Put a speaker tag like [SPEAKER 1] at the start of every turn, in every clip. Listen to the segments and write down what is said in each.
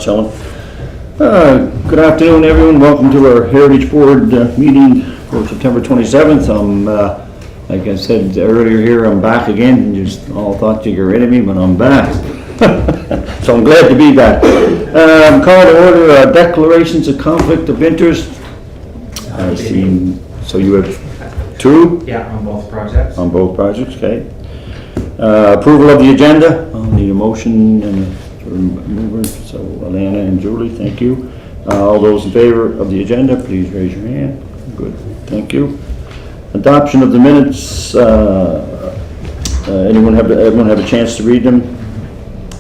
[SPEAKER 1] Ellen. Good afternoon, everyone. Welcome to our Heritage Board meeting for September 27th. Like I said earlier here, I'm back again. You just all thought you got rid of me, but I'm back. So I'm glad to be back. Call to order declarations of conflict of interest. I've seen, so you have two?
[SPEAKER 2] Yeah, on both projects.
[SPEAKER 1] On both projects, okay. Approval of the agenda. I'll need a motion and movers, so Alana and Julie, thank you. All those in favor of the agenda, please raise your hand. Good, thank you. Adoption of the minutes. Everyone have a chance to read them?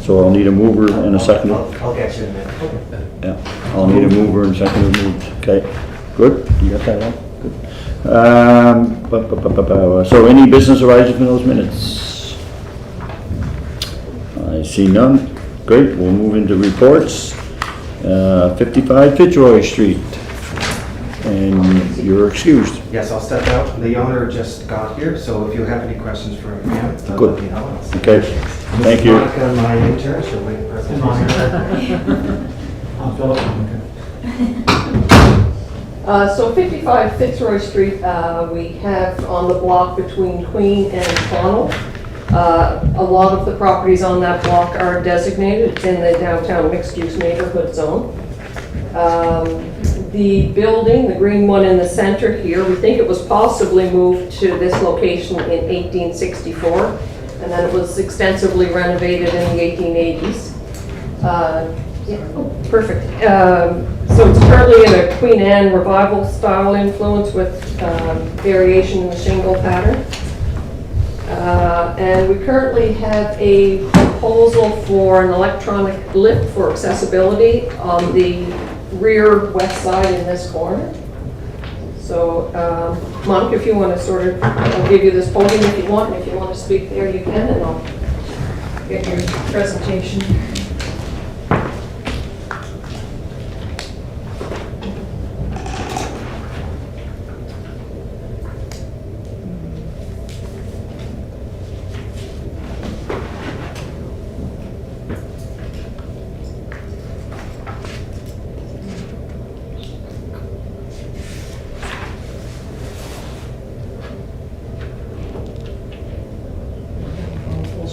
[SPEAKER 1] So I'll need a mover and a seconder.
[SPEAKER 2] I'll get you in a minute.
[SPEAKER 1] Yeah, I'll need a mover and seconder moved. Okay, good. You got that one? Good. So any business arising from those minutes? I see none. Great, we'll move into reports. 55 Fitzroy Street, and you're excused.
[SPEAKER 2] Yes, I'll step out. The owner just got here, so if you have any questions for him,
[SPEAKER 1] Good.
[SPEAKER 2] let me know.
[SPEAKER 1] Okay, thank you.
[SPEAKER 2] Monica, my intern, she'll make a presentation.
[SPEAKER 3] So 55 Fitzroy Street, we have on the block between Queen and Connell. A lot of the properties on that block are designated. It's in the downtown mixed-use neighborhood zone. The building, the green one in the center here, we think it was possibly moved to this location in 1864, and then it was extensively renovated in the 1880s. Perfect. So it's currently in a Queen Anne revival style influence with variation in the shingle pattern. And we currently have a proposal for an electronic lift for accessibility on the rear west side in this corner. So, Monica, if you want to sort of, I'll give you this podium if you want, and if you want to speak there, you can, and I'll get your presentation.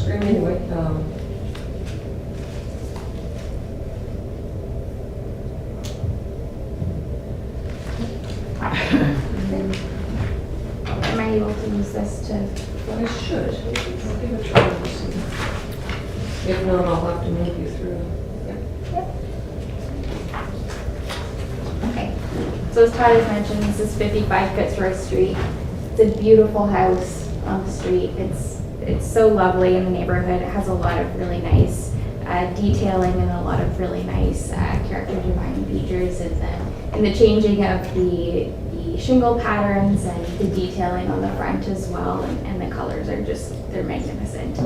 [SPEAKER 3] Anyway,
[SPEAKER 4] Am I able to use this to?
[SPEAKER 3] I should. I'll give it a try. If not, I'll have to move you through.
[SPEAKER 4] Okay. So as Todd has mentioned, this is 55 Fitzroy Street. It's a beautiful house on the street. It's so lovely in the neighborhood. It has a lot of really nice detailing and a lot of really nice character defining features in the changing of the shingle patterns and the detailing on the front as well, and the colors are they're magnificent.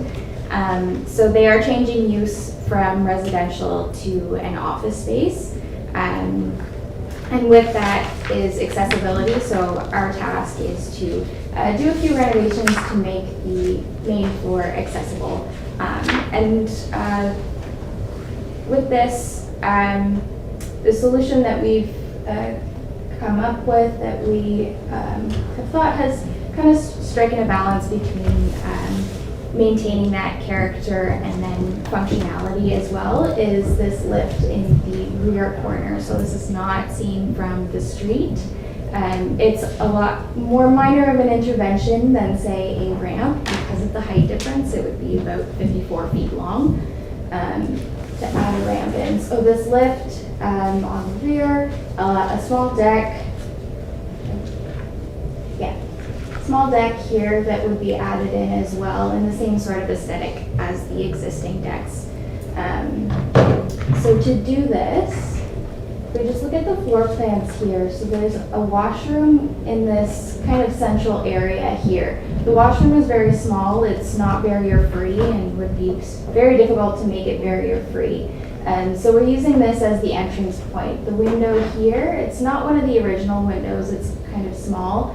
[SPEAKER 4] So they are changing use from residential to an office space. And with that is accessibility. So our task is to do a few renovations to make the main floor accessible. With this, the solution that we've come up with that we have thought has kind of striken a balance between maintaining that character and then functionality as well is this lift in the rear corner. So this is not seen from the street. It's a lot more minor of an intervention than, say, a ramp. Because of the height difference, it would be about 54 feet long to add a ramp in. So this lift on the rear, a small deck, small deck here that would be added in as well, in the same sort of aesthetic as the existing decks. So to do this, we just look at the floor plans here. So there's a washroom in this kind of central area here. The washroom is very small. It's not barrier free and would be very difficult to make it barrier free. So we're using this as the entrance point. The window here, it's not one of the original windows. It's kind of small.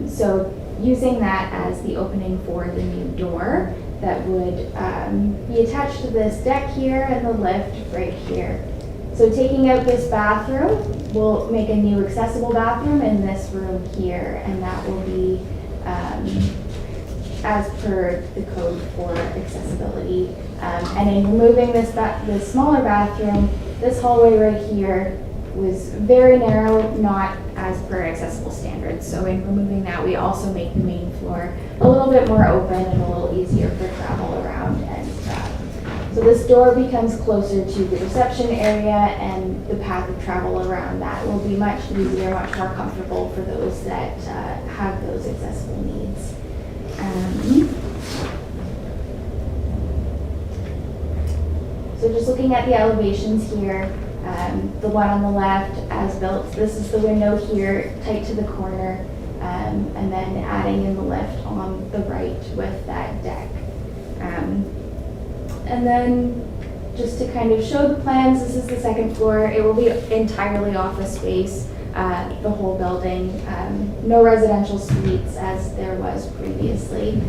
[SPEAKER 4] So using that as the opening for the new door that would be attached to this deck here and the lift right here. So taking out this bathroom, we'll make a new accessible bathroom in this room here, and that will be as per the code for accessibility. And in removing this smaller bathroom, this hallway right here was very narrow, not as per accessible standards. So in removing that, we also make the main floor a little bit more open and a little easier for travel around. And so this door becomes closer to the reception area, and the path of travel around that will be much easier, much more comfortable for those that have those accessible needs. So just looking at the elevations here, the one on the left as built, this is the window here tight to the corner, and then adding in the lift on the right with that deck. And then just to kind of show the plans, this is the second floor. It will be entirely office space, the whole building. No residential suites as there was previously.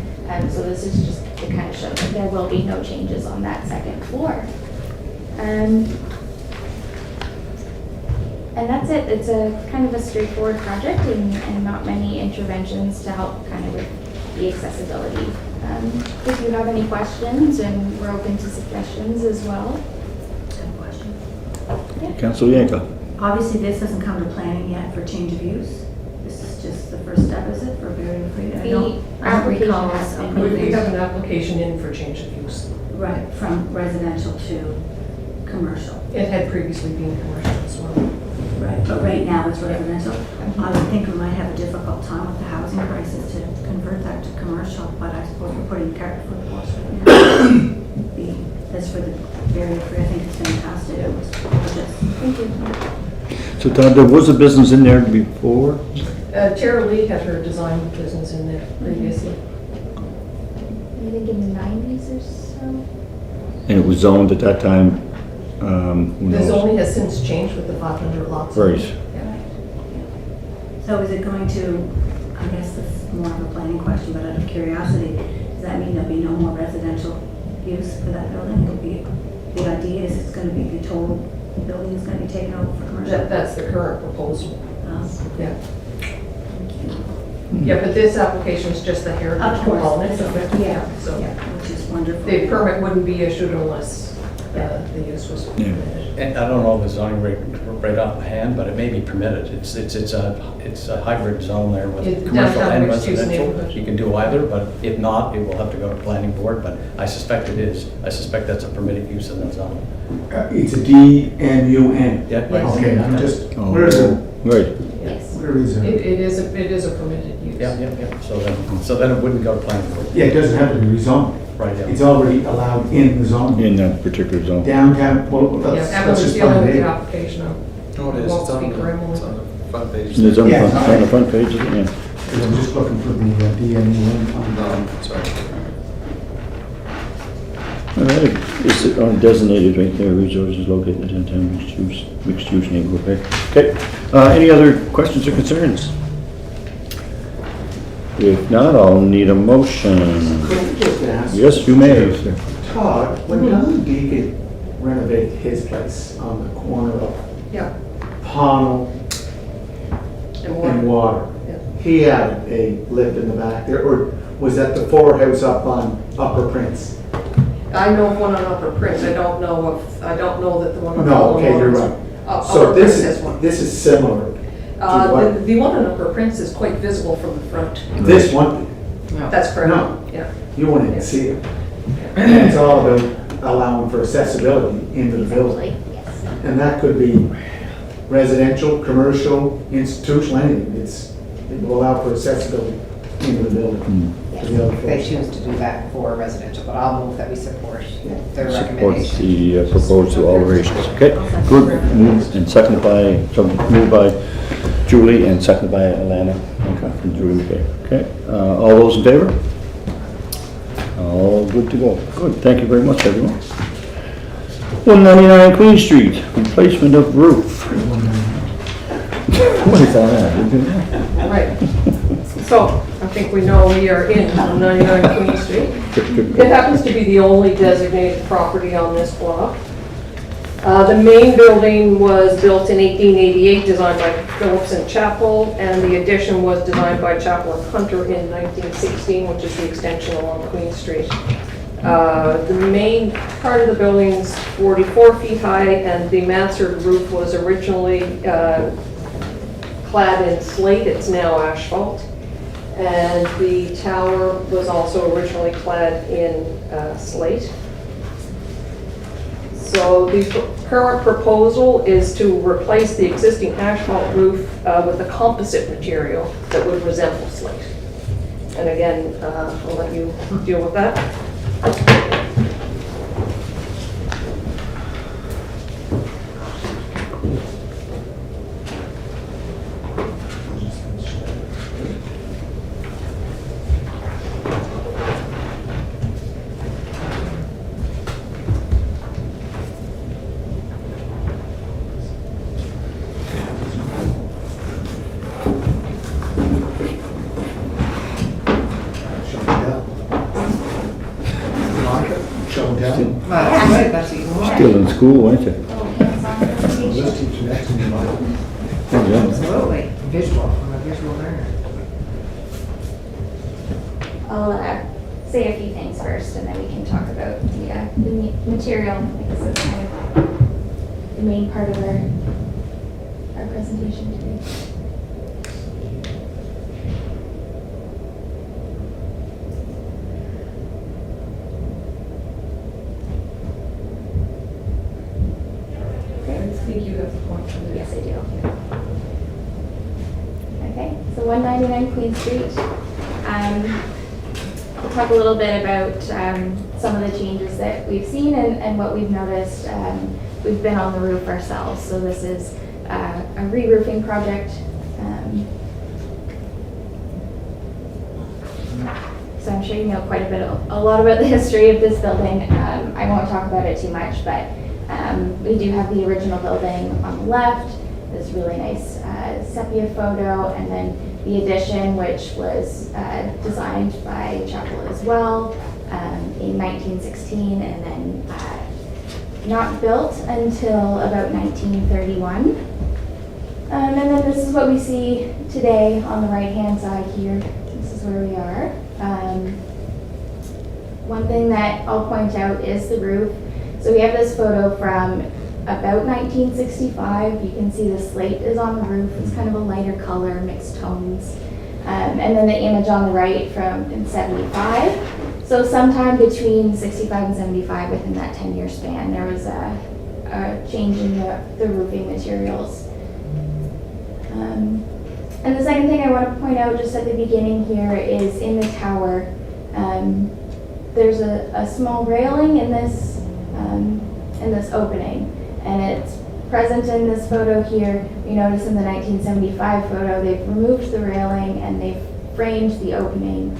[SPEAKER 4] So this is just to kind of show that there will be no changes on that second floor. And that's it. It's a kind of a straightforward project and not many interventions to help kind of with the accessibility. If you have any questions, and we're open to suggestions as well.
[SPEAKER 5] I have a question.
[SPEAKER 1] Councilor Yanko.
[SPEAKER 5] Obviously, this hasn't come to planning yet for change of use. This is just the first step, is it, for barrier free? I don't
[SPEAKER 4] application
[SPEAKER 5] recall
[SPEAKER 4] has
[SPEAKER 5] us
[SPEAKER 4] been
[SPEAKER 5] approving-
[SPEAKER 6] We have an application in for change of use.
[SPEAKER 5] Right, from residential to commercial.
[SPEAKER 6] It had previously been commercial as well.
[SPEAKER 5] Right, but right now it's residential. I would think we might have a difficult time with the housing prices to convert that to commercial, but I suppose we're putting the cart before the horse right now. As for the barrier free, I think it's fantastic. It was gorgeous.
[SPEAKER 4] Thank you.
[SPEAKER 1] So Todd, there was a business in there before?
[SPEAKER 6] Tara Lee had her design business in there previously.
[SPEAKER 4] I think in the 90s or so.
[SPEAKER 1] And it was zoned at that time, who
[SPEAKER 6] The
[SPEAKER 1] knows?
[SPEAKER 6] zoning has since changed with the 500 lots.
[SPEAKER 1] Right.
[SPEAKER 6] Yeah.
[SPEAKER 5] So is it going to, I guess this is more of a planning question, but out of curiosity, does that mean there'll be no more residential use for that building? It'll be, the idea is it's going to be, the total building is going to be taken over for commercial?
[SPEAKER 6] That's the current proposal. Yeah.
[SPEAKER 5] Thank you.
[SPEAKER 6] Yeah, but this application is just the heritage
[SPEAKER 5] Of course.
[SPEAKER 6] component of it.
[SPEAKER 5] Yeah.
[SPEAKER 6] So
[SPEAKER 5] Which is wonderful.
[SPEAKER 6] the permit wouldn't be issued unless the use was permitted.
[SPEAKER 7] And I don't know the zoning right off hand, but it may be permitted. It's a hybrid zone there with
[SPEAKER 6] It's
[SPEAKER 7] commercial
[SPEAKER 6] downtown
[SPEAKER 7] and
[SPEAKER 6] mixed-use
[SPEAKER 7] residential.
[SPEAKER 6] neighborhood.
[SPEAKER 7] You can do either, but if not, it will have to go to planning board, but I suspect it is. I suspect that's a permitted use in that zone.
[SPEAKER 8] It's a D-M-U-N.
[SPEAKER 7] Yeah, right.
[SPEAKER 8] Okay, I'm just,
[SPEAKER 1] Oh,
[SPEAKER 8] where is it?
[SPEAKER 1] Right.
[SPEAKER 4] Yes.
[SPEAKER 8] Where is
[SPEAKER 6] It
[SPEAKER 8] it?
[SPEAKER 6] is a permitted use.
[SPEAKER 7] Yeah. So then it wouldn't go to planning board.
[SPEAKER 8] Yeah, it doesn't have to be rezoned.
[SPEAKER 7] Right,
[SPEAKER 8] It's
[SPEAKER 7] yeah.
[SPEAKER 8] already allowed in the zone.
[SPEAKER 1] In that particular zone.
[SPEAKER 8] Downtown, well,
[SPEAKER 6] Yeah,
[SPEAKER 8] that's
[SPEAKER 6] Evan was
[SPEAKER 8] just
[SPEAKER 6] dealing
[SPEAKER 8] fine.
[SPEAKER 6] with the
[SPEAKER 8] eh?
[SPEAKER 6] application.
[SPEAKER 9] No, it is.
[SPEAKER 6] Won't
[SPEAKER 9] It's on
[SPEAKER 6] speak for Emily.
[SPEAKER 9] it's on the front page.
[SPEAKER 1] It's on the
[SPEAKER 8] Yeah,
[SPEAKER 1] front, on the front page, isn't it? Yeah.
[SPEAKER 8] Because I'm just looking for the D-M-U-N.
[SPEAKER 9] Sorry.
[SPEAKER 1] All right, it's designated right there, resources located in downtown mixed use neighborhood. Okay, any other questions or concerns? If not, I'll need a motion.
[SPEAKER 8] Could I just ask?
[SPEAKER 1] Yes, you may.
[SPEAKER 8] Todd, when Don Deacon renovated his place on the corner of
[SPEAKER 6] Yeah.
[SPEAKER 8] Pownell
[SPEAKER 6] And
[SPEAKER 8] and Water,
[SPEAKER 6] Yeah.
[SPEAKER 8] he had a lift in the back there, or was that the Ford House up on Upper Prince?
[SPEAKER 6] I know of one on Upper Prince, I don't know that the one on.
[SPEAKER 8] No, okay, you're
[SPEAKER 6] Longmont-
[SPEAKER 8] right.
[SPEAKER 6] Upper
[SPEAKER 8] So
[SPEAKER 6] Prince has one.
[SPEAKER 8] this is similar.
[SPEAKER 6] The one on Upper Prince is quite visible from the front.
[SPEAKER 8] This one,
[SPEAKER 6] That's correct.
[SPEAKER 8] No.
[SPEAKER 6] Yeah.
[SPEAKER 8] you wouldn't even see it. And it's all about allowing for accessibility into the building.
[SPEAKER 4] Yes.
[SPEAKER 8] And that could be residential, commercial, institutional, anything. It will allow for accessibility into the building. To the other
[SPEAKER 10] They
[SPEAKER 8] floors.
[SPEAKER 10] choose to do that for residential, but I'll move that we support their
[SPEAKER 1] Supports
[SPEAKER 10] recommendation.
[SPEAKER 1] the proposed alterations. Okay, good. Moved and seconded by, so moved by Julie and seconded by Alana. Okay, from Julie McKay. Okay, all those in favor? All good to go. Good, thank you very much, everyone. 199 Queen Street, replacement of roof. What is that?
[SPEAKER 6] Right. So, I think we know we are in 99 Queen Street. It happens to be the only designated property on this block.
[SPEAKER 3] The main building was built in 1888, designed by Phillips and Chappell, and the addition was designed by Chappell and Hunter in 1916, which is the extension along Queen Street. The main part of the building is 44 feet high, and the mansard roof was originally clad in slate. It's now asphalt. And the tower was also originally clad in slate. So the current proposal is to replace the existing asphalt roof with a composite material that would resemble slate. And again, I'll let you deal with that.
[SPEAKER 8] Show and tell.
[SPEAKER 10] Well, that's good, that's even more.
[SPEAKER 1] Still in school, aren't you?
[SPEAKER 8] This teacher next to me, Mike.
[SPEAKER 1] Oh, yeah.
[SPEAKER 10] Absolutely. Visual, I'm a visual learner.
[SPEAKER 4] I'll say a few things first, and then we can talk about the material, because it's kind of the main part of our presentation today.
[SPEAKER 6] I think you have the point for this.
[SPEAKER 4] Yes, I do. Okay, so 199 Queen Street. We'll talk a little bit about some of the changes that we've seen and what we've noticed. We've been on the roof ourselves, so this is a re-roofing project. So I'm sure you know quite a lot about the history of this building. I won't talk about it too much, but we do have the original building on the left, this really nice sepia photo, and then the addition, which was designed by Chappell as well in 1916, and then not built until about 1931. And then this is what we see today on the right-hand side here. This is where we are. One thing that I'll point out is the roof. So we have this photo from about 1965. You can see the slate is on the roof. It's kind of a lighter color, mixed tones. And then the image on the right from in 75. So sometime between 65 and 75, within that 10-year span, there was a change in the roofing materials. And the second thing I want to point out just at the beginning here is in the tower, there's a small railing in this opening, and it's present in this photo here. You notice in the 1975 photo, they've removed the railing and they've framed the opening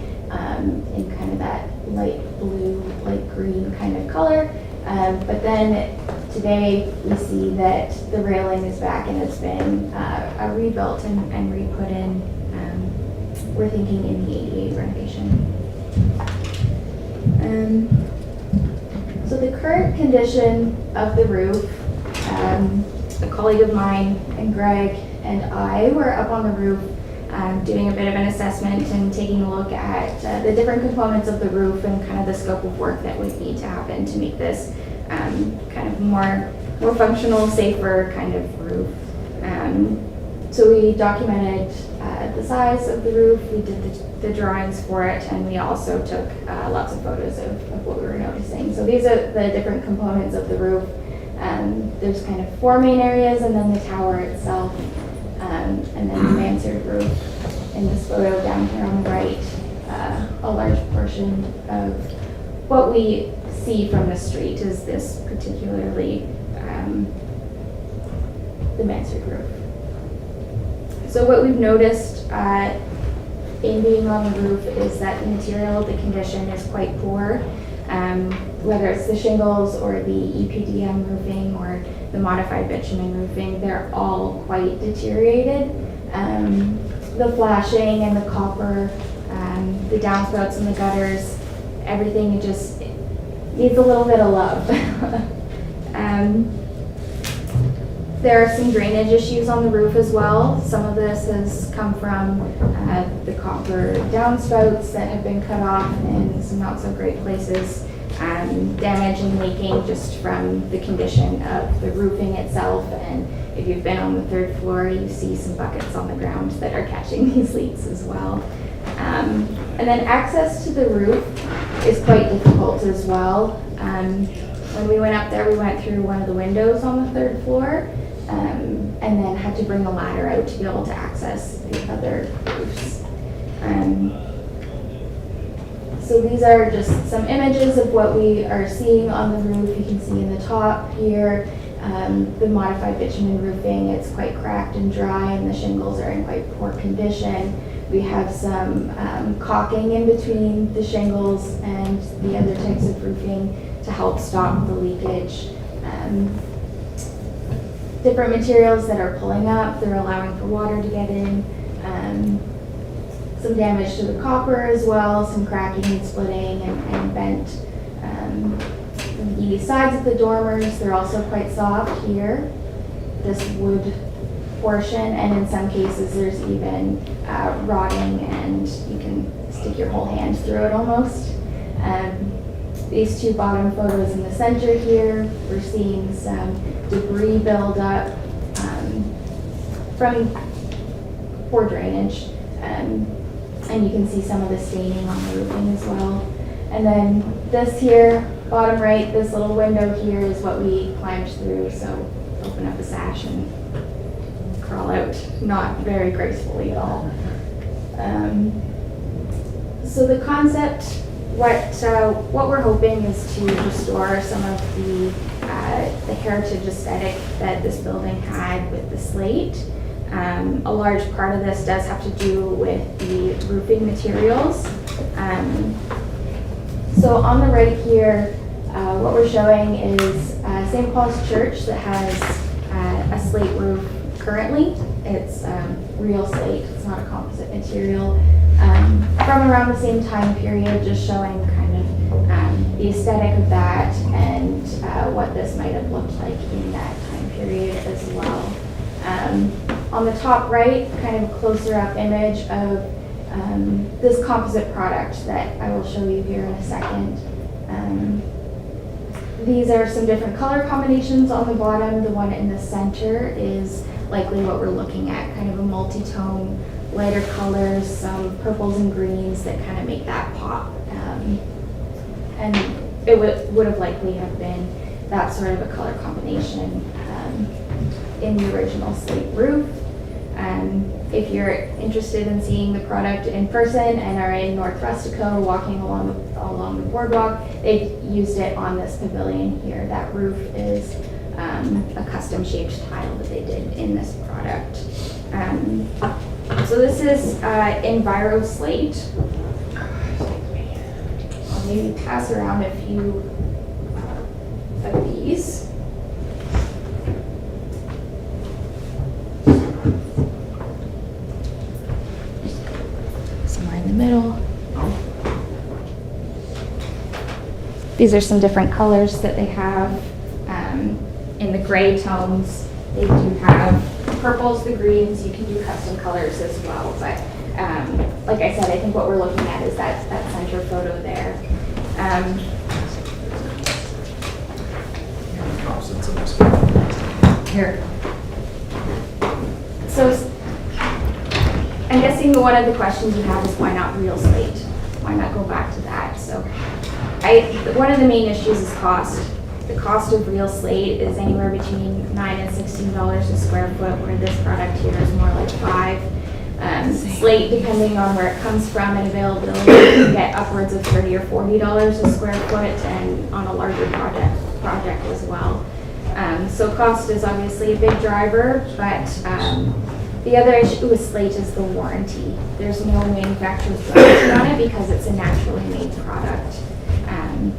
[SPEAKER 4] in kind of that light blue, light green kind of color. But then today we see that the railing is back and it's been rebuilt and re-put in. We're thinking in the 88 renovation. So the current condition of the roof, a colleague of mine and Greg and I were up on the roof doing a bit of an assessment and taking a look at the different components of the roof and kind of the scope of work that would need to happen to make this kind of more functional, safer kind of roof. So we documented the size of the roof, we did the drawings for it, and we also took lots of photos of what we were noticing. So these are the different components of the roof. There's kind of four main areas, and then the tower itself, and then the mansard roof in this photo down here on the right. A large portion of what we see from the street is this particularly the mansard roof. So what we've noticed in being on the roof is that the material, the condition is quite poor. Whether it's the shingles or the EPDM roofing or the modified bitumen roofing, they're all quite deteriorated. The flashing and the copper, the downspouts and the gutters, everything just needs a little bit of love. There are some drainage issues on the roof as well. Some of this has come from the copper downspouts that have been cut off in some not so great places. Damage and leaking just from the condition of the roofing itself. And if you've been on the 3rd floor, you see some buckets on the ground that are catching these leaks as well. And then access to the roof is quite difficult as well. When we went up there, we went through one of the windows on the 3rd floor, and then had to bring a ladder out to be able to access the other roofs. So these are just some images of what we are seeing on the roof. You can see in the top here, the modified bitumen roofing. It's quite cracked and dry, and the shingles are in quite poor condition. We have some caulking in between the shingles and the other types of roofing to help stop the leakage. Different materials that are pulling up, they're allowing for water to get in. Some damage to the copper as well, some cracking and splitting and bent. The sides of the dormers, they're also quite soft here. This wood portion, and in some cases there's even rotting, and you can stick your whole hand through it almost. These 2 bottom photos in the center here, we're seeing some debris build up from poor drainage, and you can see some of the staining on the roofing as well. And then this here, bottom right, this little window here is what we climbed through, so open up the sash and crawl out, not very gracefully at all. So the concept, what we're hoping is to restore some of the heritage aesthetic that this building had with the slate. A large part of this does have to do with the roofing materials. So on the right here, what we're showing is St. Paul's Church that has a slate roof currently. It's real slate, it's not a composite material. From around the same time period, just showing kind of the aesthetic of that and what this might have looked like in that time period as well. On the top right, kind of a closer up image of this composite product that I will show you here in a second. These are some different color combinations on the bottom. The one in the center is likely what we're looking at, kind of a multi-tone, lighter colors, some purples and greens that kind of make that pop. And it would have likely have been that sort of a color combination in the original slate roof. If you're interested in seeing the product in person and are in North Rustico walking along the boardwalk, they've used it on this pavilion here. That roof is a custom shaped tile that they did in this product. So this is Enviro Slate. I'll maybe pass around a few of these. Somewhere in the middle. These are some different colors that they have. In the gray tones, they do have purples, the greens. You can do custom colors as well. But like I said, I think what we're looking at is that center photo there. Here. So I'm guessing one of the questions you have is why not real slate? Why not go back to that? So one of the main issues is cost. The cost of real slate is anywhere between $9 and $16 a square foot, where this product here is more like $5. Slate, depending on where it comes from and availability, you can get upwards of $30 or $40 a square foot, and on a larger project as well. So cost is obviously a big driver, but the other issue with slate is the warranty. There's no manufacturer's warranty on it because it's a naturally made product.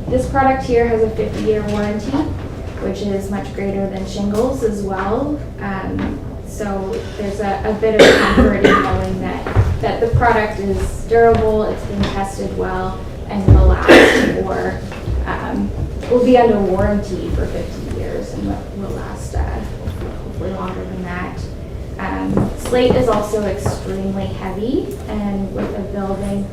[SPEAKER 4] This product here has a 50-year warranty, which is much greater than shingles as well. So there's a bit of comfort in knowing that the product is durable, it's been tested well, and will last will be under warranty for 50 years and will last hopefully longer than that. Slate is also extremely heavy, and with a building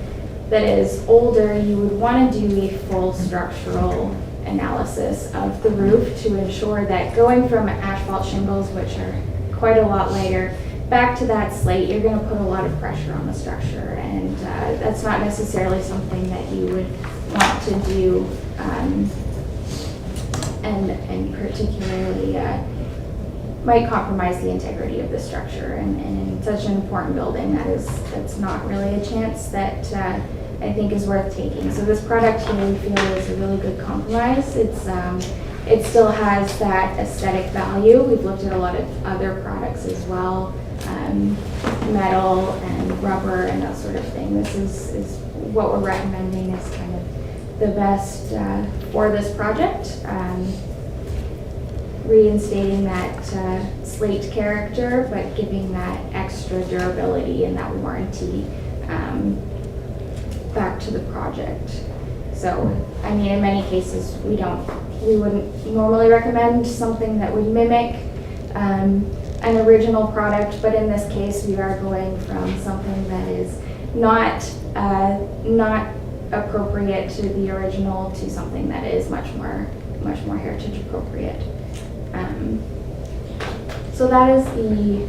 [SPEAKER 4] that is older, you would want to do a full structural analysis of the roof to ensure that going from asphalt shingles, which are quite a lot lighter, back to that slate, you're going to put a lot of pressure on the structure, and that's not necessarily something that you would want to do, and particularly might compromise the integrity of the structure. And in such an important building, that's not really a chance that I think is worth taking. So this product here we feel is a really good compromise. It still has that aesthetic value. We've looked at a lot of other products as well, metal and rubber and that sort of thing. This is what we're recommending as kind of the best for this project. Reinstating that slate character, but giving that extra durability and that warranty back to the project. So, I mean, in many cases, we wouldn't normally recommend something that would mimic an original product, but in this case, we are going from something that is not appropriate to the original to something that is much more heritage appropriate. So that is the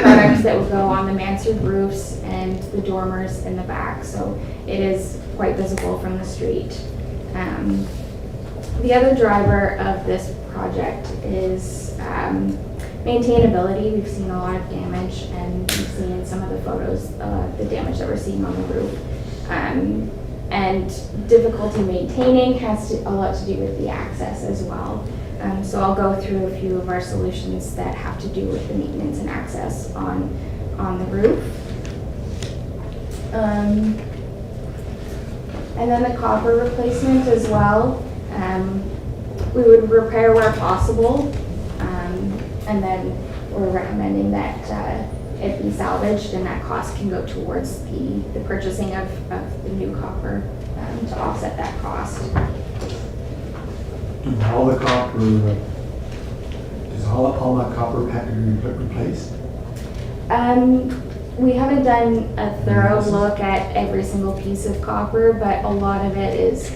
[SPEAKER 4] products that would go on the mansard roofs and the dormers in the back. So it is quite visible from the street. The other driver of this project is maintainability. We've seen a lot of damage, and we've seen in some of the photos the damage that we're seeing on the roof. And difficulty maintaining has a lot to do with the access as well. So I'll go through a few of our solutions that have to do with the maintenance and access on the roof. And then the copper replacement as well. We would repair where possible, and then we're recommending that it be salvaged, and that cost can go towards the purchasing of the new copper to offset that cost.
[SPEAKER 8] All the copper, does all that copper have to be replaced?
[SPEAKER 4] We haven't done a thorough look at every single piece of copper, but a lot of it is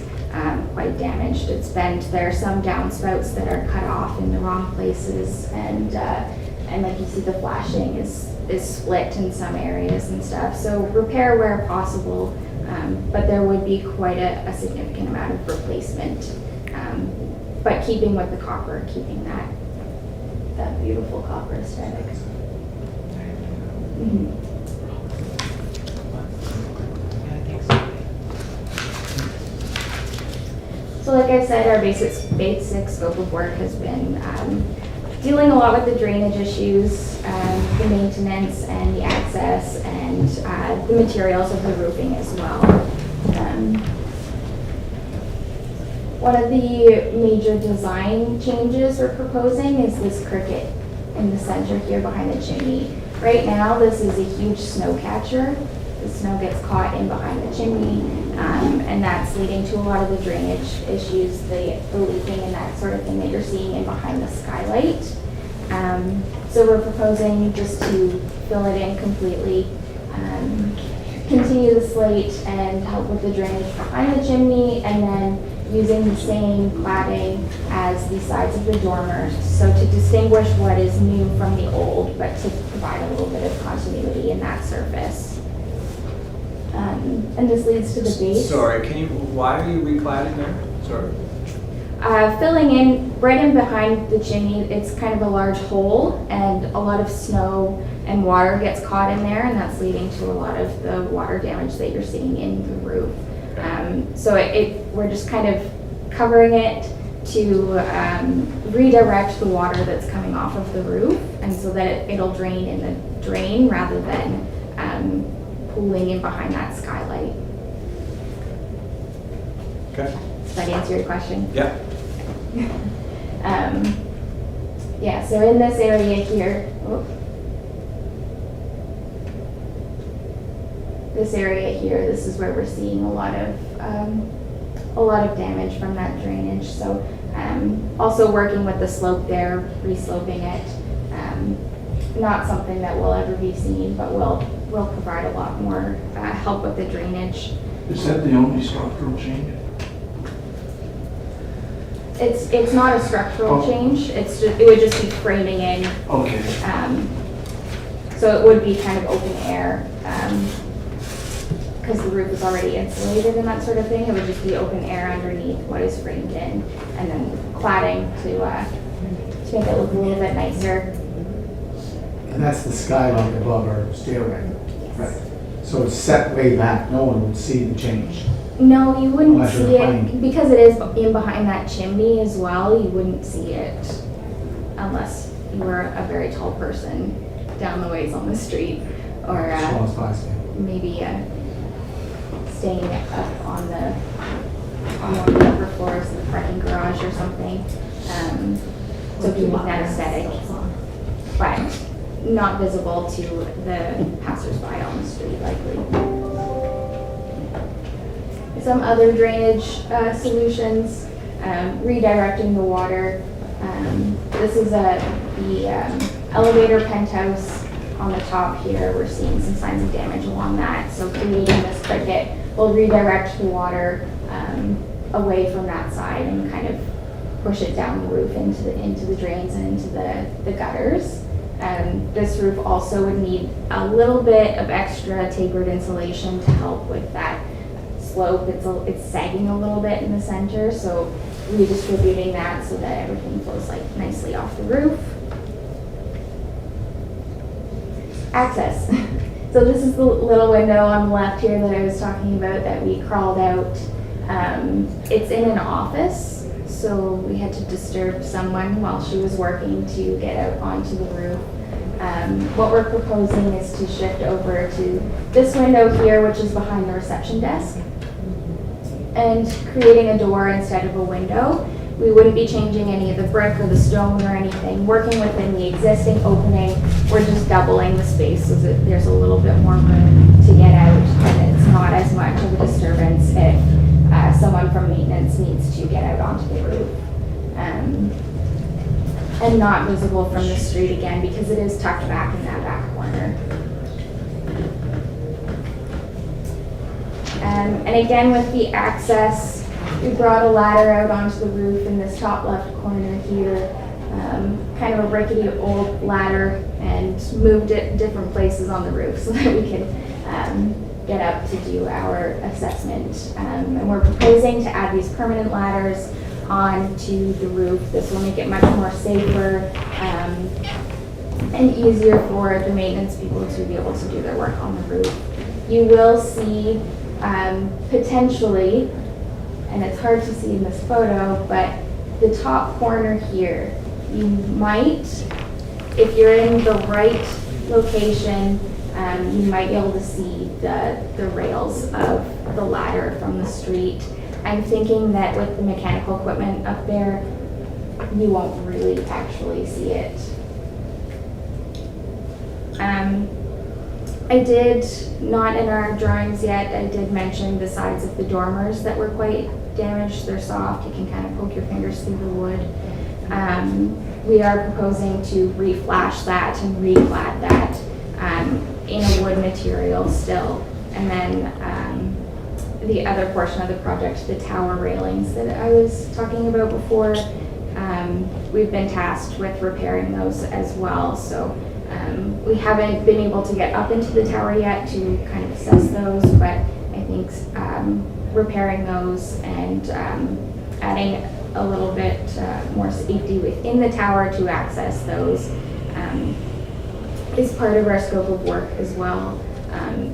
[SPEAKER 4] quite damaged. It's bent. There are some downspouts that are cut off in the wrong places, and like you see, the flashing is split in some areas and stuff. So repair where possible, but there would be quite a significant amount of replacement. But keeping with the copper, keeping that beautiful copper aesthetic. Mm-hmm. So like I said, our basic scope of work has been dealing a lot with the drainage issues, the maintenance and the access, and the materials of the roofing as well. One of the major design changes we're proposing is this cricket in the center here behind the chimney. Right now, this is a huge snow catcher. The snow gets caught in behind the chimney, and that's leading to a lot of the drainage issues, the leaking and that sort of thing that you're seeing in behind the skylight. So we're proposing just to fill it in completely, continue the slate and help with the drainage behind the chimney, and then using the same cladding as the sides of the dormers, so to distinguish what is new from the old, but to provide a little bit of continuity in that surface. And this leads to the base.
[SPEAKER 9] Sorry, why are you recladding there? Sorry.
[SPEAKER 4] Filling in, right in behind the chimney, it's kind of a large hole, and a lot of snow and water gets caught in there, and that's leading to a lot of the water damage that you're seeing in the roof. So we're just kind of covering it to redirect the water that's coming off of the roof, and so that it'll drain in the drain rather than pooling in behind that skylight.
[SPEAKER 9] Okay.
[SPEAKER 4] Does that answer your question?
[SPEAKER 9] Yeah.
[SPEAKER 4] Yeah, so in this area here, this is where we're seeing a lot of damage from that drainage. So Also working with the slope there, resloping it. Not something that will ever be seen, but will provide a lot more help with the drainage.
[SPEAKER 11] Is that the only structural change?
[SPEAKER 4] It's not a structural change, it would just be framing in.
[SPEAKER 11] Okay.
[SPEAKER 4] So it would be kind of open air, because the roof is already insulated and that sort of thing. It would just be open air underneath what is framed in, and then cladding to make it look a little bit nicer.
[SPEAKER 8] And that's the skylight above our stairway. Right. So it's set way back, no one would see the change.
[SPEAKER 4] No, you wouldn't
[SPEAKER 8] Unless you're
[SPEAKER 4] see it,
[SPEAKER 8] behind.
[SPEAKER 4] because it is in behind that chimney as well, you wouldn't see it unless you were a very tall person down the ways on the street, or
[SPEAKER 8] As well as possible.
[SPEAKER 4] maybe staying up on one of the upper floors of the parking garage or something. So keeping that aesthetic, but not visible to the passersby on the street likely. Some other drainage solutions, redirecting the water. This is the elevator penthouse on the top here. We're seeing some signs of damage along that. So creating this cricket will redirect the water away from that side and kind of push it down the roof into the drains and into the gutters. This roof also would need a little bit of extra tapered insulation to help with that slope. It's sagging a little bit in the center, so redistributing that so that everything flows nicely off the roof. Access. So this is the little window on the left here that I was talking about that we crawled out. It's in an office, so we had to disturb someone while she was working to get out onto the roof. What we're proposing is to shift over to this window here, which is behind the reception desk, and creating a door instead of a window. We wouldn't be changing any of the brick or the stone or anything. Working within the existing opening, we're just doubling the space so that there's a little bit more room to get out, and it's not as much of a disturbance if someone from maintenance needs to get out onto the roof. And not visible from the street again, because it is tucked back in that back corner. And again, with the access, we brought a ladder out onto the roof in this top left corner here, kind of a rickety old ladder, and moved it different places on the roof so that we could get up to do our assessment. And we're proposing to add these permanent ladders onto the roof. This will make it much more safer and easier for the maintenance people to be able to do their work on the roof. You will see potentially, and it's hard to see in this photo, but the top corner here, you might, if you're in the right location, you might be able to see the rails of the ladder from the street. I'm thinking that with the mechanical equipment up there, you won't really actually see it. I did, not in our drawings yet, I did mention the sides of the dormers that were quite damaged. They're soft, you can kind of poke your fingers through the wood. We are proposing to reflash that and reclad that in a wood material still. And then the other portion of the project, the tower railings that I was talking about before, we've been tasked with repairing those as well. So we haven't been able to get up into the tower yet to kind of assess those, but I think repairing those and adding a little bit more safety within the tower to access those is part of our scope of work as well.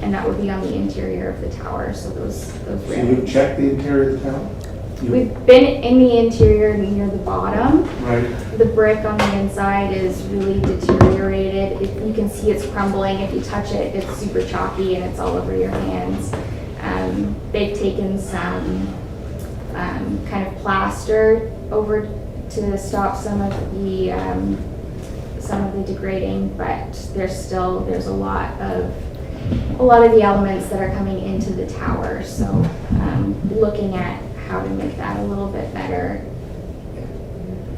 [SPEAKER 4] And that would be on the interior of the tower, so those
[SPEAKER 8] So
[SPEAKER 7] railings.
[SPEAKER 8] you checked the interior of the tower?
[SPEAKER 4] We've been in the interior near the bottom.
[SPEAKER 8] Right.
[SPEAKER 4] The brick on the inside is really deteriorated. You can see it's crumbling. If you touch it, it's super chalky and it's all over your hands. They've taken some kind of plaster over to stop some of the degrading, but there's a lot of the elements that are coming into the tower. So looking at how to make that a little bit better.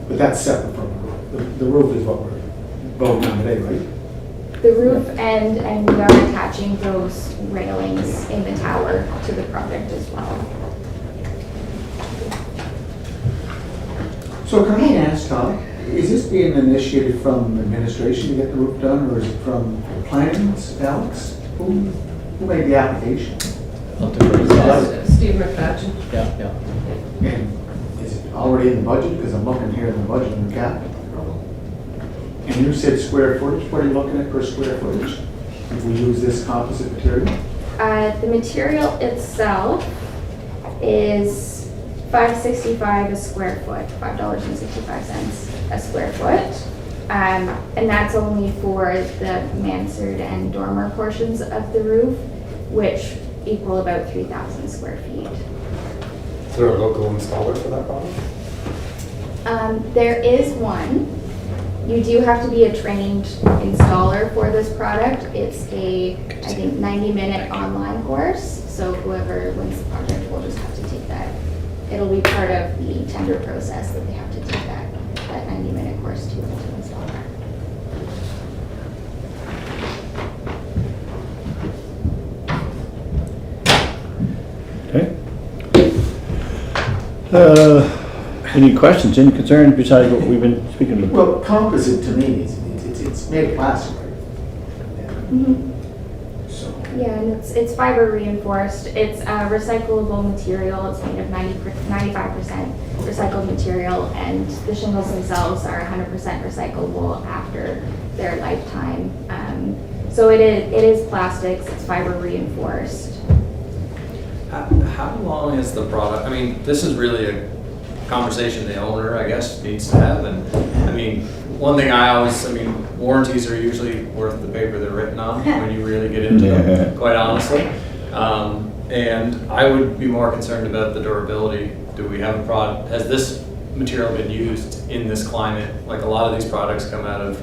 [SPEAKER 8] But that's separate from the roof. The roof is what we're voting on today, right?
[SPEAKER 4] The roof and we are attaching those railings in the tower to the project as well.
[SPEAKER 8] So can I ask, Tom, is this being initiated from administration to get the roof done, or is it from planning, Alex? Who made the application?
[SPEAKER 7] I'll defer to that.
[SPEAKER 3] Steve McFadden.
[SPEAKER 7] Yeah.
[SPEAKER 8] And is it already in the budget? Because I'm looking here in the budget in the cap. And you said square footage, what are you looking at per square footage? If we use this composite material?
[SPEAKER 4] The material itself is $5.65 a square foot, $5.65 a square foot. And that's only for the mansard and dormer portions of the roof, which equal about 3,000 square feet.
[SPEAKER 2] Is there a local installer for that product?
[SPEAKER 4] There is one. You do have to be a trained installer for this product. It's a, I think, 90-minute online course. So whoever wins the project will just have to take that. It'll be part of the tender process that they have to take that 90-minute course to install that.
[SPEAKER 1] Okay. Any questions, any concerns besides what we've been speaking about?
[SPEAKER 8] Well, composite to me, it's made of plastic, right? So,
[SPEAKER 4] Yeah, and it's fiber reinforced. It's a recyclable material. It's made of 95% recycled material, and the shingles themselves are 100% recyclable after their lifetime. So it is plastics. It's fiber reinforced.
[SPEAKER 9] How long is the product? I mean, this is really a conversation the owner, I guess, needs to have. And I mean, one thing warranties are usually worth the paper they're written on when you really get into them, quite honestly. And I would be more concerned about the durability. Do we have a product? Has this material been used in this climate? Like a lot of these products come out of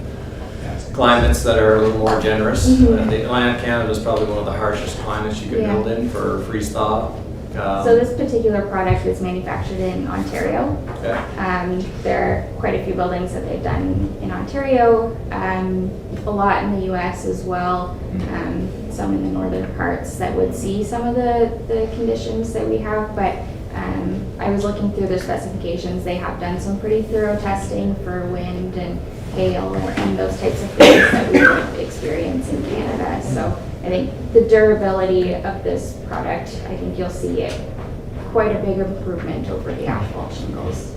[SPEAKER 9] climates that are a little more generous. The Atlantic Canada is probably one of the harshest climates you could build in for freeze thaw.
[SPEAKER 4] So this particular product is manufactured in Ontario.
[SPEAKER 9] Okay.
[SPEAKER 4] There are quite a few buildings that they've done in Ontario, a lot in the US as well, some in the northern parts that would see some of the conditions that we have, but I was looking through their specifications. They have done some pretty thorough testing for wind and hail and those types of things that we would experience in Canada. So I think the durability of this product, I think you'll see quite a big improvement over the asphalt shingles.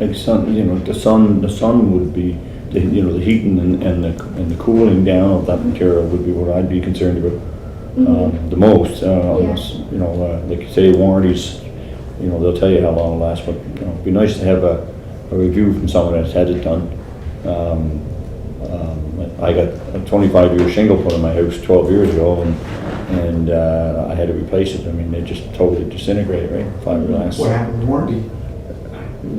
[SPEAKER 1] Like the sun would be, the heating and the cooling down of that material would be what I'd be concerned about the most. Unless, like you say, warranties, they'll tell you how long it'll last, but it'd be nice to have a review from someone that's had it done. I got a 25-year shingle put on my house 12 years ago, and I had to replace it. I mean, they just totally disintegrated, right? Fiberglass.
[SPEAKER 8] what happened with warranty?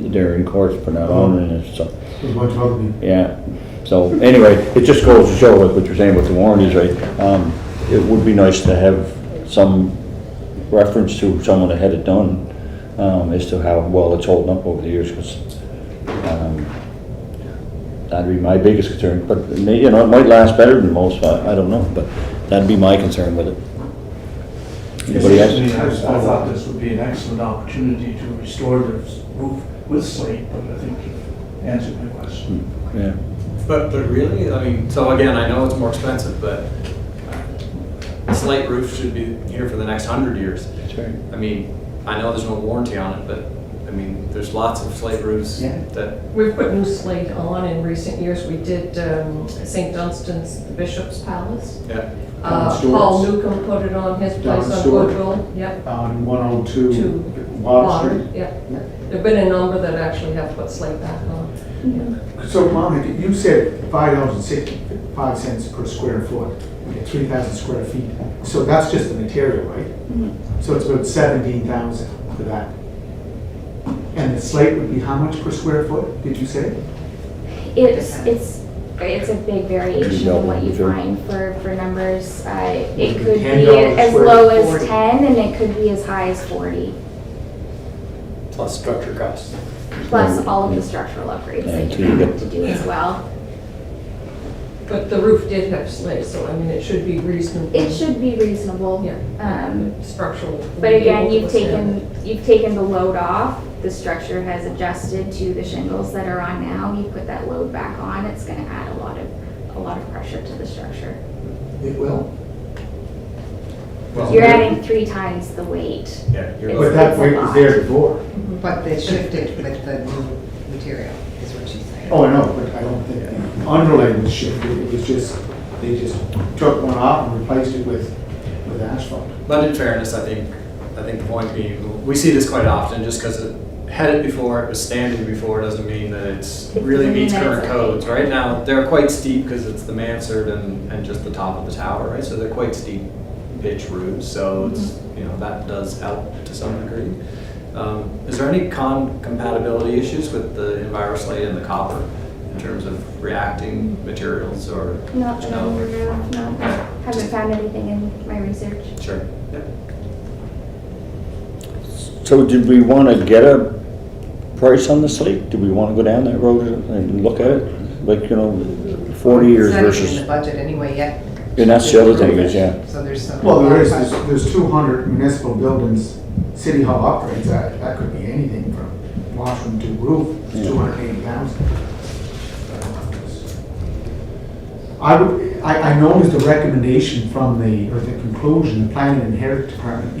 [SPEAKER 1] They're in court putting that on, and it's so.
[SPEAKER 8] There's a bunch of other people.
[SPEAKER 1] Yeah. So anyway, it just goes to show, like what you're saying with the warranties, right? It would be nice to have some reference to someone that had it done as to how well it's holding up over the years, because that'd be my biggest concern. But it might last better than most. I don't know, but that'd be my concern with it. Anybody else?
[SPEAKER 11] I thought this would be an excellent opportunity to restore the roof with slate, but I think you answered my question.
[SPEAKER 1] Yeah.
[SPEAKER 9] But really, I mean, so again, I know it's more expensive, but a slate roof should be here for the next 100 years.
[SPEAKER 1] That's right.
[SPEAKER 9] I mean, I know there's no warranty on it, but I mean, there's lots of slate roofs that.
[SPEAKER 3] We've put new slate on in recent years. We did St. Dunstan's, the Bishop's Palace.
[SPEAKER 9] Yeah.
[SPEAKER 3] Paul Newcomb put it on his place on Woodville. Yep.
[SPEAKER 8] On 102
[SPEAKER 3] To
[SPEAKER 8] Water Street.
[SPEAKER 3] Yeah. There've been a number that actually have put slate back on.
[SPEAKER 8] So, Monica, you said $5.65 per square foot, 3,000 square feet. So that's just the material, right? So it's about 17,000 for that. And the slate would be how much per square foot, did you say?
[SPEAKER 4] It's a big variation in what you find for numbers. It could be
[SPEAKER 8] $10
[SPEAKER 4] as
[SPEAKER 8] square
[SPEAKER 4] low
[SPEAKER 8] foot,
[SPEAKER 4] as
[SPEAKER 8] 40.
[SPEAKER 4] 10, and it could be as high as 40.
[SPEAKER 9] plus structure costs.
[SPEAKER 4] plus all of the structural upgrades that
[SPEAKER 1] Until
[SPEAKER 4] you
[SPEAKER 1] you
[SPEAKER 4] have
[SPEAKER 1] get-
[SPEAKER 4] to do as well.
[SPEAKER 3] But the roof did have slate, so I mean, it should be reasonable.
[SPEAKER 4] It should be reasonable.
[SPEAKER 3] Yeah. Structural.
[SPEAKER 4] But again, you've taken the load off, the structure has adjusted to the shingles that are on now, you put that load back on, it's gonna add a lot of pressure to the structure.
[SPEAKER 8] It will.
[SPEAKER 4] You're adding 3 times the weight.
[SPEAKER 9] Yeah, you're
[SPEAKER 4] It's-
[SPEAKER 8] But that
[SPEAKER 4] it's a
[SPEAKER 8] weight was
[SPEAKER 4] lot.
[SPEAKER 8] there before.
[SPEAKER 10] But they shifted with the new material, is what she's saying.
[SPEAKER 8] Oh, I know, but I don't think the underlay was shifted, it was just, they just took one off and replaced it with asphalt.
[SPEAKER 9] But in fairness, I think the point being, we see this quite often, just because it had it before, it was standing before, doesn't mean that it's
[SPEAKER 4] It
[SPEAKER 9] really
[SPEAKER 4] doesn't mean
[SPEAKER 9] meets
[SPEAKER 4] that
[SPEAKER 9] current
[SPEAKER 4] it's
[SPEAKER 9] codes.
[SPEAKER 4] okay.
[SPEAKER 9] Right now, they're quite steep because it's the mansard and just the top of the tower, right? So they're quite steep pitch roofs, so it's, you know, that does help to some degree. Is there any compatibility issues with the EnviroSlate and the copper in terms of reacting materials or?
[SPEAKER 4] Not that I'm
[SPEAKER 9] No?
[SPEAKER 4] aware of, no. Haven't found anything in my research.
[SPEAKER 9] Sure. Yep.
[SPEAKER 1] So did we want to get a price on the slate? Do we want to go down that road and look at it? Like, 40 years
[SPEAKER 10] It's not even in
[SPEAKER 1] versus,
[SPEAKER 10] the budget anyway yet.
[SPEAKER 1] and that's the other thing is, yeah.
[SPEAKER 10] So there's some.
[SPEAKER 8] Well, there's 200 municipal buildings, city hall upgrades, that could be anything from washroom to roof, it's
[SPEAKER 1] Yeah.
[SPEAKER 8] 280,000. I noticed the recommendation from or the conclusion, the Planning and Heritage Department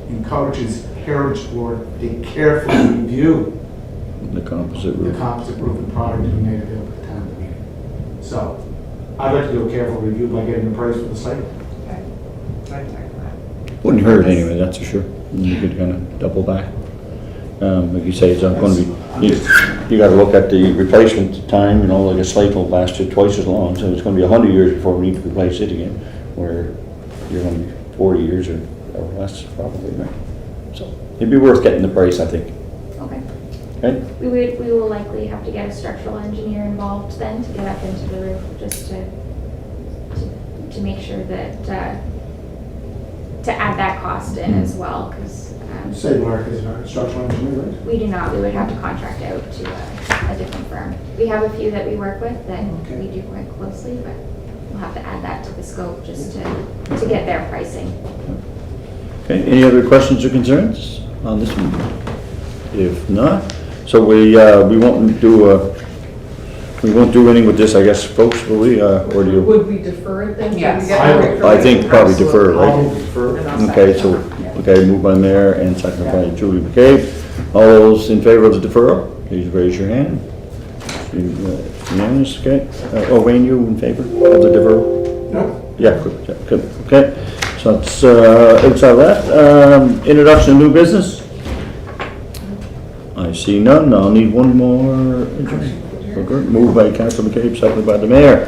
[SPEAKER 8] encourages Heritage Board to carefully review
[SPEAKER 1] The composite
[SPEAKER 8] the
[SPEAKER 1] roof.
[SPEAKER 8] composite roofing product to be made available at the time of the meeting. So, I'd like to do a careful review by getting a price for the site.
[SPEAKER 1] Wouldn't hurt anyway, that's for sure. You could kind of double back. Like you say, it's not going to be, you got to look at the replacement time, like a slate will last you twice as long, so it's going to be 100 years before we need to replace it again, where you're going to be 40 years or less probably, right? So it'd be worth getting the price, I think.
[SPEAKER 4] Okay.
[SPEAKER 1] Okay?
[SPEAKER 4] We will likely have to get a structural engineer involved then to get up into the roof, just to make sure that, to add that cost in as well, because
[SPEAKER 8] Say Mark is our structural engineer, right?
[SPEAKER 4] we do not, we would have to contract out to a different firm. We have a few that we work with that
[SPEAKER 8] Okay.
[SPEAKER 4] we do quite closely, but we'll have to add that to the scope just to get their pricing.
[SPEAKER 1] Okay, any other questions or concerns on this one? If not, so we won't do anything with this, I guess, folks, will we, or do you?
[SPEAKER 3] Would we defer it then?
[SPEAKER 10] Yes.
[SPEAKER 1] I think probably defer, right?
[SPEAKER 8] I'll defer.
[SPEAKER 1] Okay, so, moved by Mayor and seconded by Julie McCabe. All those in favor of the deferral, please raise your hand. Unanimous, okay? Wayne, you in favor of the deferral?
[SPEAKER 8] No.
[SPEAKER 1] Yeah, good, okay. So that's, outside of that, introduction of new business? I see none, I'll need one more. Okay, moved by Councilor McCabe, seconded by the Mayor.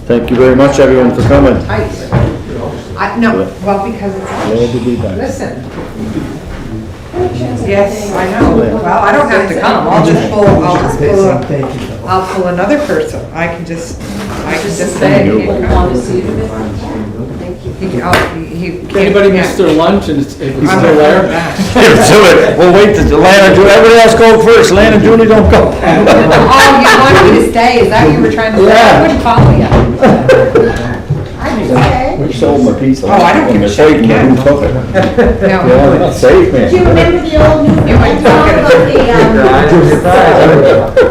[SPEAKER 1] Thank you very much, everyone, for coming.
[SPEAKER 10] No, well, because it's,
[SPEAKER 1] Glad to be back.
[SPEAKER 10] listen. Yes, I know. Well, I don't have to come. I'll pull another person. I can just say.
[SPEAKER 3] People want to see it.
[SPEAKER 9] Anybody missed their lunch and if it's
[SPEAKER 10] I'm
[SPEAKER 9] still there?
[SPEAKER 1] We'll wait till Lan and Julie, everybody else go first, Lan and Julie don't go.
[SPEAKER 10] Oh, you wanted me to stay? Is that what you were trying to say? I wouldn't follow you.
[SPEAKER 1] We sold my pizza.
[SPEAKER 10] Oh, I don't give a shit.
[SPEAKER 1] Who took it?
[SPEAKER 10] No.
[SPEAKER 1] Yeah, not safe, man.
[SPEAKER 5] Do you remember the old new,
[SPEAKER 10] You went talking
[SPEAKER 5] about the,